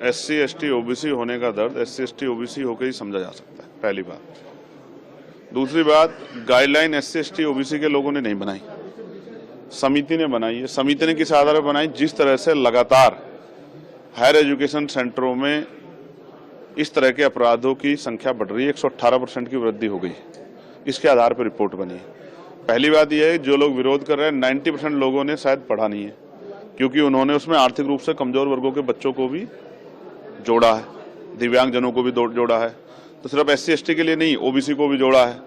SC ST OBC होने का दर्द एससी एसटी ओबीसी होकर ही समझा जा सकता है, पहली बात। दूसरी बात, गाइडलाइन एससी एसटी ओबीसी के लोगों ने नहीं बनाई, समिति ने बनाई है। समिति ने किस आधार पर बनाई? जिस तरह से लगातार हायर एजुकेशन सेंटरों में इस तरह के अपराधों की संख्या बढ़ रही है, 118% की वृद्धि हो गई, इसके आधार पर रिपोर्ट बनी है। पहली बात यह है, जो लोग विरोध कर रहे हैं 90% लोगों ने शायद पढ़ा नहीं है, क्योंकि उन्होंने उसमें आर्थिक रूप से कमजोर वर्गों के बच्चों को भी जोड़ा है, दिव्यांगजनों को भी जोड़ा है, तो सिर्फ एससी एसटी के लिए नहीं, ओबीसी को भी जोड़ा है।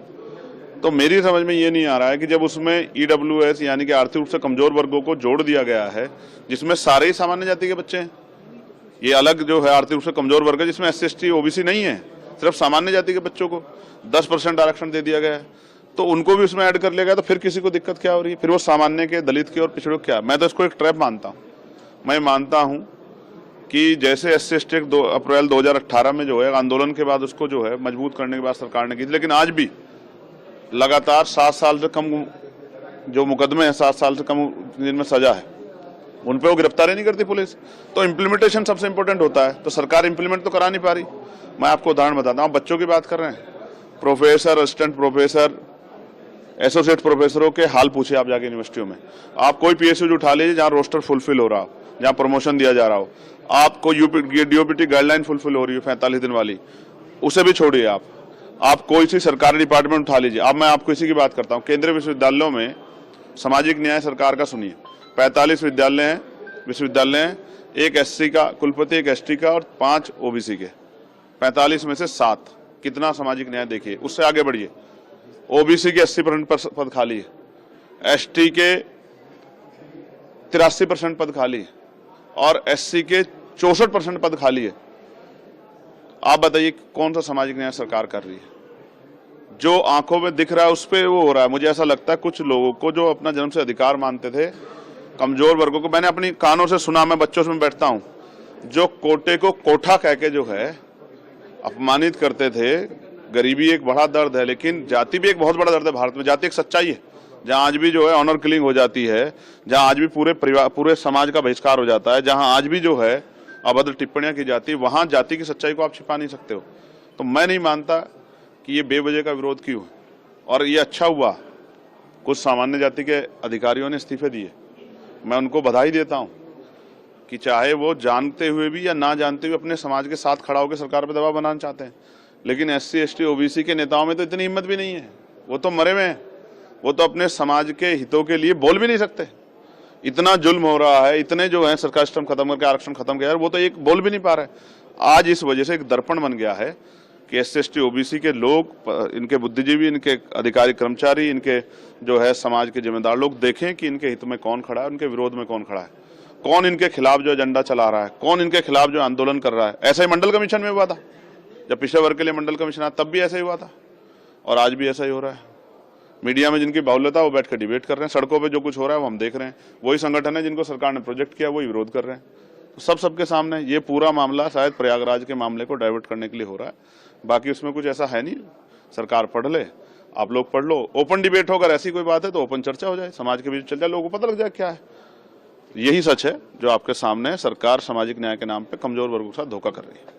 तो मेरी समझ में ये नहीं आ रहा है कि जब उसमें ईडब्ल्यूएस यानी कि आर्थिक रूप से कमजोर वर्गों को जोड़ दिया गया है, जिसमें सारे ही सामान्य जाति के बच्चे हैं, ये अलग जो है आर्थिक रूप से कमजोर वर्ग है जिसमें एससी एसटी ओबीसी नहीं है, सिर्फ सामान्य जाति के बच्चों को 10% आरक्षण दे दिया गया है, तो उनको भी उसमें ऐड कर लिया गया। तो फिर किसी को दिक्कत क्या हो रही है? फिर वो सामान्य के, दलित के और पिछड़ों क्या? मैं तो इसको एक ट्रैप मानता हूँ। मैं मानता हूँ कि जैसे एससी एसटी 2 अप्रैल 2018 में जो है आंदोलन के बाद उसको जो है मजबूत करने के बाद सरकार ने की, लेकिन आज भी लगातार 7 साल से कम जो मुकदमे हैं, 7 साल से कम जिनमें सजा है, उन पे वो गिरफ्तारी नहीं करती पुलिस। तो इम्प्लीमेंटेशन सबसे इंपॉर्टेंट होता है, तो सरकार इंप्लीमेंट तो करा नहीं पा रही। मैं आपको उदाहरण बताता हूँ, बच्चों की बात कर रहे हैं, प्रोफेसर, असिस्टेंट प्रोफेसर, एसोसिएट प्रोफेसरों के हाल पूछे आप जाके यूनिवर्सिटियों में। आप कोई पीएसयू उठा लीजिए जहाँ रोस्टर फुलफिल हो रहा हो, जहाँ प्रमोशन दिया जा रहा हो, आपको डीओपीटी गाइडलाइन फुलफिल हो रही है 45 दिन वाली, उसे भी छोड़िए। आप कोई सी सरकारी डिपार्टमेंट उठा लीजिए। अब मैं आपको इसी की बात करता हूँ, केंद्रीय विश्वविद्यालयों में सामाजिक न्याय सरकार का सुनिए, 45 विश्वविद्यालय हैं, एक एससी का कुलपति, एक एसटी का और 5 ओबीसी के, 45 में से 7। कितना सामाजिक न्याय देखिए। उससे आगे बढ़िए, ओबीसी के 80% पद खाली है, एसटी के 83% पद खाली है और एससी के 64% पद खाली है। आप बताइए कौन सा सामाजिक न्याय सरकार कर रही है? जो आंखों में दिख रहा है उस पर वो हो रहा है। मुझे ऐसा लगता है कुछ लोगों को जो अपना जन्म से अधिकार मानते थे, कमजोर वर्गों को, मैंने अपनी कानों से सुना, मैं बच्चों से बैठता हूं, जो कोटे को कोठा कह के जो है अपमानित करते थे। गरीबी एक बड़ा दर्द है, लेकिन जाति भी एक बहुत बड़ा दर्द है। भारत में जाति एक सच्चाई है, जहां आज भी जो है ऑनर किलिंग हो जाती है, जहां आज भी पूरे परिवार, पूरे समाज का बहिष्कार हो जाता है, जहां आज भी जो है अभद्र टिप्पणियां की जाती है, वहां जाति की सच्चाई को आप छिपा नहीं सकते हो। तो मैं नहीं मानता कि ये बेवजह का विरोध क्यों है। और ये अच्छा हुआ कुछ सामान्य जाति के अधिकारियों ने इस्तीफे दिए, मैं उनको बधाई देता हूं कि चाहे वो जानते हुए भी या ना जानते हुए अपने समाज के साथ खड़ा होकर सरकार पर दबाव बनाना चाहते हैं। लेकिन एससी एसटी ओबीसी के नेताओं में तो इतनी हिम्मत भी नहीं है, वो तो मरे हुए हैं, वो तो अपने समाज के हितों के लिए बोल भी नहीं सकते। इतना जुल्म हो रहा है, इतने जो है सरकार सिस्टम खत्म करके आरक्षण खत्म किया, वो तो एक बोल भी नहीं पा रहे। आज इस वजह से एक दर्पण बन गया है कि एससी एसटी ओबीसी के लोग, इनके बुद्धिजीवी, इनके अधिकारी कर्मचारी, इनके जो है समाज के जिम्मेदार लोग देखें कि इनके हित में कौन खड़ा है, उनके विरोध में कौन खड़ा है, कौन इनके खिलाफ जो एजेंडा चला रहा है, कौन इनके खिलाफ जो आंदोलन कर रहा है। ऐसा ही मंडल कमीशन में हुआ था, जब पिछड़े वर्ग के लिए मंडल कमीशन आया तब भी ऐसा ही हुआ था, और आज भी ऐसा ही हो रहा है। मीडिया में जिनकी बाहुल्यता वो बैठ कर डिबेट कर रहे हैं, सड़कों पे जो कुछ हो रहा है वो हम देख रहे हैं। वही संगठन है जिनको सरकार ने प्रोजेक्ट किया, वही विरोध कर रहे हैं। तो सबके सामने ये पूरा मामला शायद प्रयागराज के मामले को डाइवर्ट करने के लिए हो रहा है, बाकी उसमें कुछ ऐसा है नहीं। सरकार पढ़ ले, आप लोग पढ़ लो, ओपन डिबेट हो, अगर ऐसी कोई बात है तो ओपन चर्चा हो जाए, समाज के बीच चल जाए, लोगों को पता लग जाए क्या है। यही सच है जो आपके सामने है, सरकार सामाजिक न्याय के नाम पे कमजोर वर्गों के साथ धोखा कर रही है।